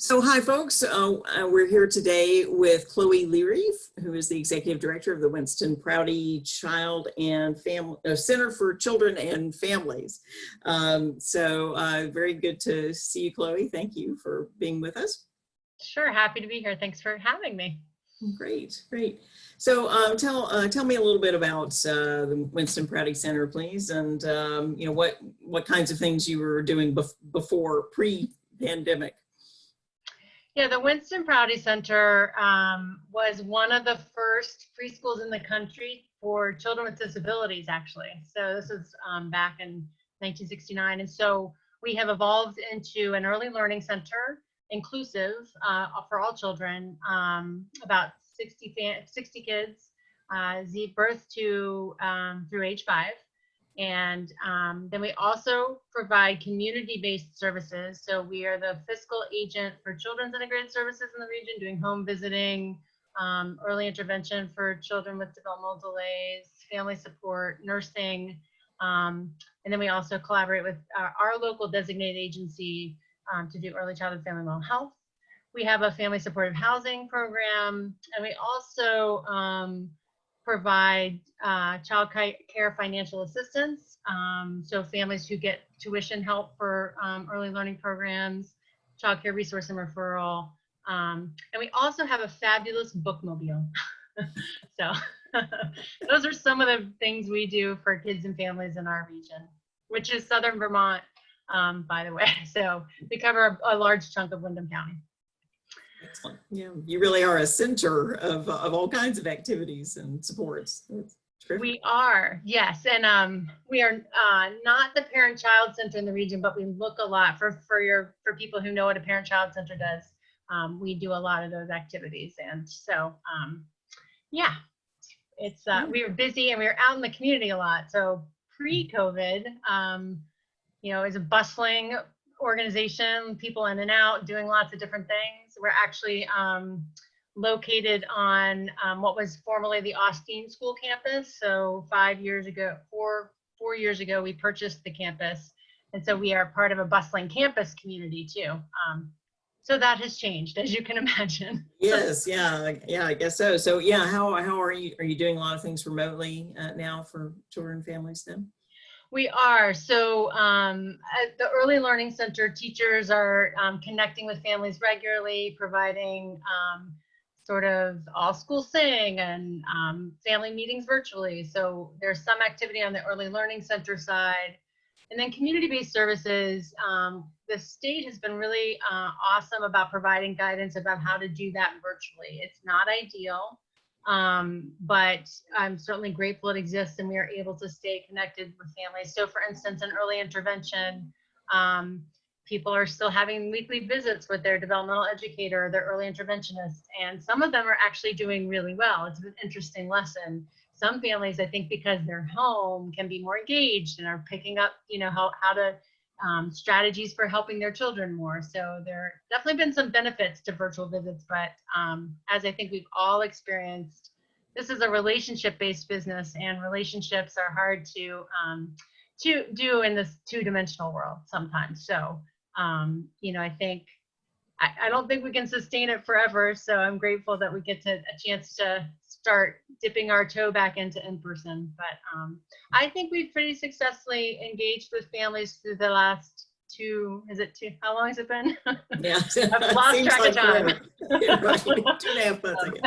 So hi folks, we're here today with Chloe Learey, who is the Executive Director of the Winston Prouty Child and Family Center for Children and Families. Very good to see you, Chloe. Thank you for being with us. Sure, happy to be here. Thanks for having me. Great, great. So tell me a little bit about the Winston Prouty Center, please, and what kinds of things you were doing before pre-pandemic. Yeah, the Winston Prouty Center was one of the first preschools in the country for children with disabilities, actually. So this is back in 1969. And so we have evolved into an early learning center, inclusive for all children, about 60 kids, birth to through age 5. And then we also provide community-based services. So we are the fiscal agent for children's integrated services in the region, doing home visiting, early intervention for children with developmental delays, family support, nursing. And then we also collaborate with our local designated agency to do early childhood family mental health. We have a family supportive housing program, and we also provide child care financial assistance. So families who get tuition help for early learning programs, child care resource and referral. And we also have a fabulous bookmobile. So those are some of the things we do for kids and families in our region, which is Southern Vermont, by the way. So we cover a large chunk of Windham County. Excellent. Yeah, you really are a center of all kinds of activities and supports. We are, yes, and we are not the parent-child center in the region, but we look a lot for people who know what a parent-child center does. We do a lot of those activities, and so yeah, it's we were busy and we were out in the community a lot. So pre-COVID, is a bustling organization, people in and out, doing lots of different things. We're actually located on what was formerly the Austin School campus. So 4 years ago, we purchased the campus. And so we are part of a bustling campus community too. So that has changed, as you can imagine. Yes, yeah, I guess so. So yeah, how are you? Are you doing a lot of things remotely now for children and families then? We are. So at the Early Learning Center, teachers are connecting with families regularly, providing sort of all school sing and family meetings virtually. So there's some activity on the Early Learning Center side. And then community-based services, the state has been really awesome about providing guidance about how to do that virtually. It's not ideal. But I'm certainly grateful it exists and we are able to stay connected with families. So for instance, in early intervention, people are still having weekly visits with their developmental educator, their early interventionist, and some of them are actually doing really well. It's an interesting lesson. Some families, I think, because they're home, can be more engaged and are picking up, how to strategies for helping their children more. So there definitely been some benefits to virtual visits, but as I think we've all experienced, this is a relationship-based business, and relationships are hard to do in this two-dimensional world sometimes. So I don't think we can sustain it forever. So I'm grateful that we get a chance to start dipping our toe back into in-person. But I think we've pretty successfully engaged with families through the last how long has it been? Yeah, I've lost track of time. Yeah, right. 2.5 months ago.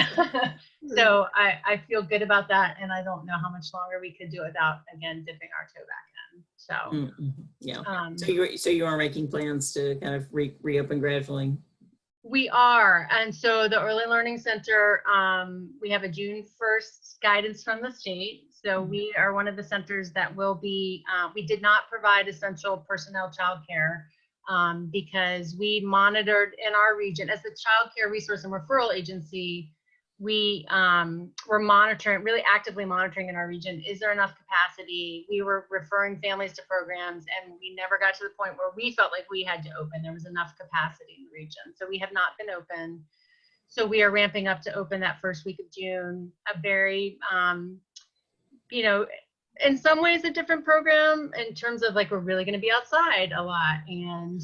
So I feel good about that, and I don't know how much longer we could do without, again, dipping our toe back in. So yeah. So you are making plans to kind of reopen gradually. We are, and so the Early Learning Center, we have a June 1st guidance from the state. So we are one of the centers that will be, we did not provide essential personnel childcare because we monitored in our region as the Child Care Resource and Referral Agency. We were really actively monitoring in our region. Is there enough capacity? We were referring families to programs, and we never got to the point where we felt like we had to open. There was enough capacity in the region. So we have not been open. So we are ramping up to open that first week of June, a very, in some ways a different program in terms of like, we're really going to be outside a lot. And,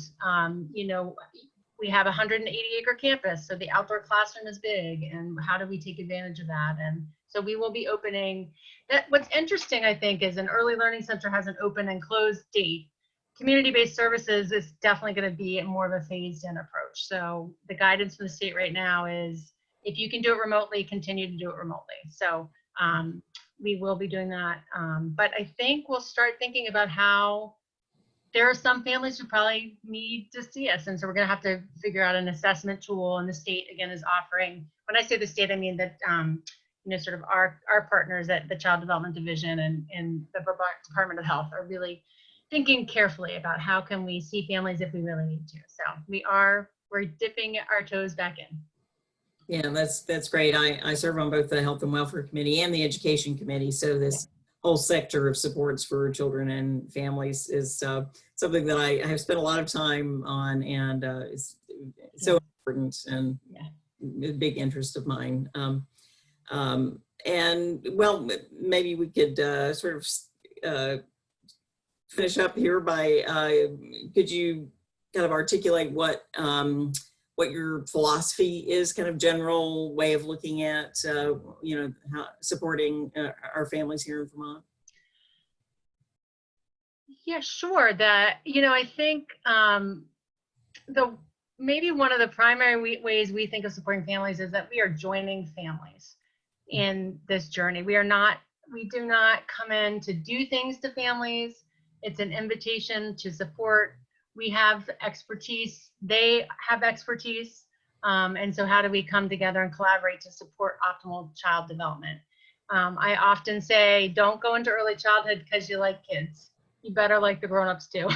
we have a 180-acre campus, so the outdoor classroom is big, and how do we take advantage of that? And so we will be opening that. What's interesting, I think, is an early learning center has an open and closed date. Community-based services is definitely going to be more of a phased-in approach. So the guidance from the state right now is, if you can do it remotely, continue to do it remotely. So we will be doing that. But I think we'll start thinking about how there are some families who probably need to see us. And so we're going to have to figure out an assessment tool. And the state, again, is offering, when I say the state, I mean that, you know, sort of our partners at the Child Development Division and the Department of Health are really thinking carefully about how can we see families if we really need to. So we're dipping our toes back in. Yeah, that's great. I serve on both the Health and Welfare Committee and the Education Committee. So this whole sector of supports for children and families is something that I have spent a lot of time on, and it's so important and a big interest of mine. And well, maybe we could sort of finish up here by, could you kind of articulate what your philosophy is, kind of general way of looking at, you know, how supporting our families here in Vermont? Yeah, sure. You know, I think maybe one of the primary ways we think of supporting families is that we are joining families in this journey. We do not come in to do things to families. It's an invitation to support. We have expertise, they have expertise. And so how do we come together and collaborate to support optimal child development? I often say, don't go into early childhood because you like kids. You better like the grown-ups too.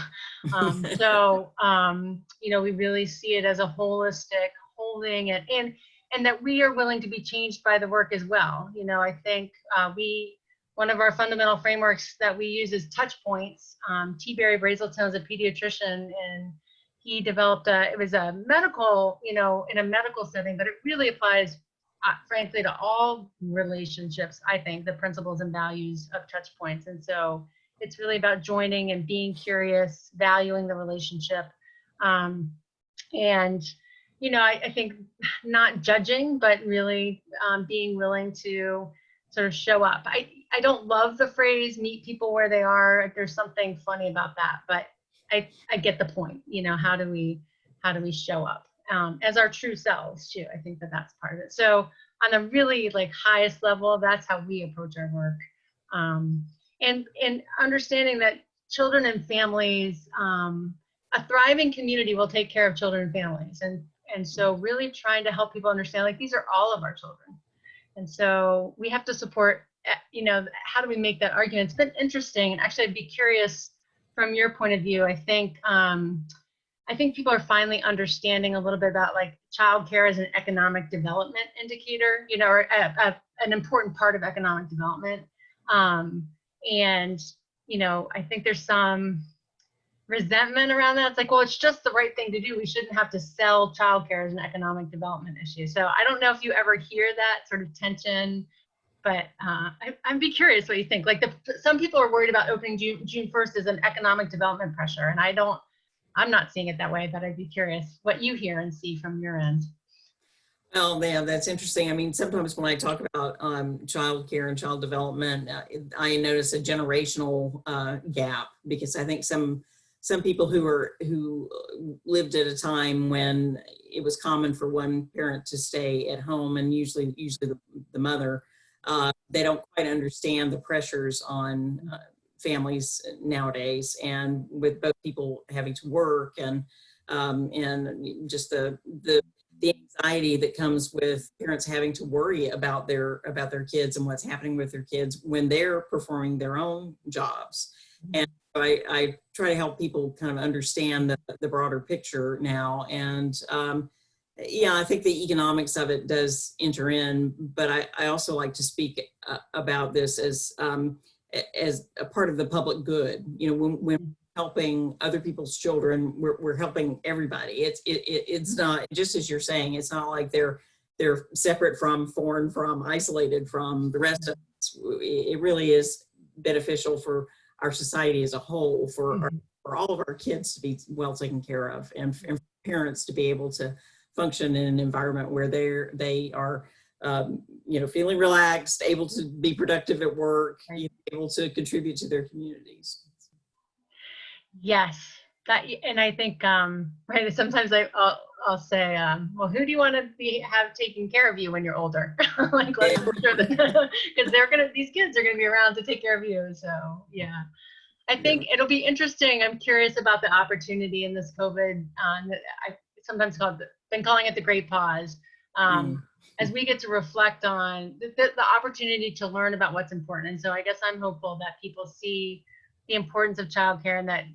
You know, we really see it as a holistic, holding it, and that we are willing to be changed by the work as well. You know, I think one of our fundamental frameworks that we use is touch points. T. Barry Brazelton is a pediatrician, and he developed it was a medical, you know, in a medical setting, but it really applies, frankly, to all relationships, I think, the principles and values of touch points. And so it's really about joining and being curious, valuing the relationship. And, you know, I think not judging, but really being willing to sort of show up. I don't love the phrase meet people where they are. There's something funny about that, but I get the point. You know, how do we show up as our true selves too? I think that's part of it. So on the really like highest level, that's how we approach our work. And understanding that children and families, a thriving community will take care of children and families. And so really trying to help people understand, like, these are all of our children. And so we have to support, you know, how do we make that argument? It's been interesting. And actually, I'd be curious from your point of view. I think people are finally understanding a little bit about like childcare as an economic development indicator, you know, or an important part of economic development. And, you know, I think there's some resentment around that. It's like, well, it's just the right thing to do. We shouldn't have to sell childcare as an economic development issue. So I don't know if you ever hear that sort of tension, but I'd be curious what you think. Like some people are worried about opening June 1st as an economic development pressure. And I'm not seeing it that way, but I'd be curious what you hear and see from your end. Well, yeah, that's interesting. I mean, sometimes when I talk about child care and child development, I notice a generational gap, because I think some people who lived at a time when it was common for one parent to stay at home, and usually the mother, they don't quite understand the pressures on families nowadays, and with both people having to work and just the anxiety that comes with parents having to worry about their kids and what's happening with their kids when they're performing their own jobs. And I try to help people kind of understand the broader picture now. And yeah, I think the economics of it does enter in, but I also like to speak about this as a part of the public good. You know, when helping other people's children, we're helping everybody. It's not, just as you're saying, it's not like they're separate from, foreign from, isolated from the rest of us. It really is beneficial for our society as a whole, for our for all of our kids to be well taken care of, and for parents to be able to function in an environment where they are feeling relaxed, able to be productive at work, able to contribute to their communities. Yes, that, and I think right. Sometimes I'll say, well, who do you want to have taking care of you when you're older? Like, let's make sure that, because these kids are gonna be around to take care of you. So yeah, I think it'll be interesting. I'm curious about the opportunity in this COVID. I sometimes been calling it the Great Pause. As we get to reflect on the opportunity to learn about what's important. And so I guess I'm hopeful that people see the importance of childcare, and that,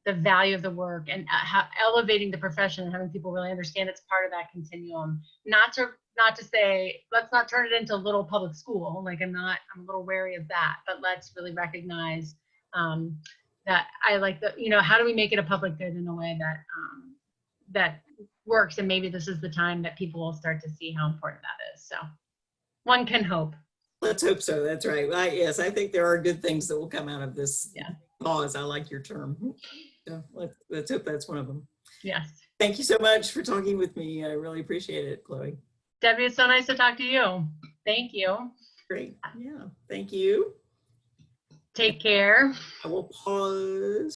the value of the work, and how elevating the profession and having people really understand it's part of that continuum. Not to say, let's not turn it into a little public school. Like, I'm a little wary of that, but let's really recognize that I like how do we make it a public good in a way that works? And maybe this is the time that people will start to see how important that is. So one can hope. Let's hope so. That's right. Well, yes, I think there are good things that will come out of this pause. I like your term. So let's hope that's one of them. Yes. Thank you so much for talking with me. I really appreciate it, Chloe. Debbie, it's so nice to talk to you. Thank you. Great. Yeah. Thank you. Take care. I will pause.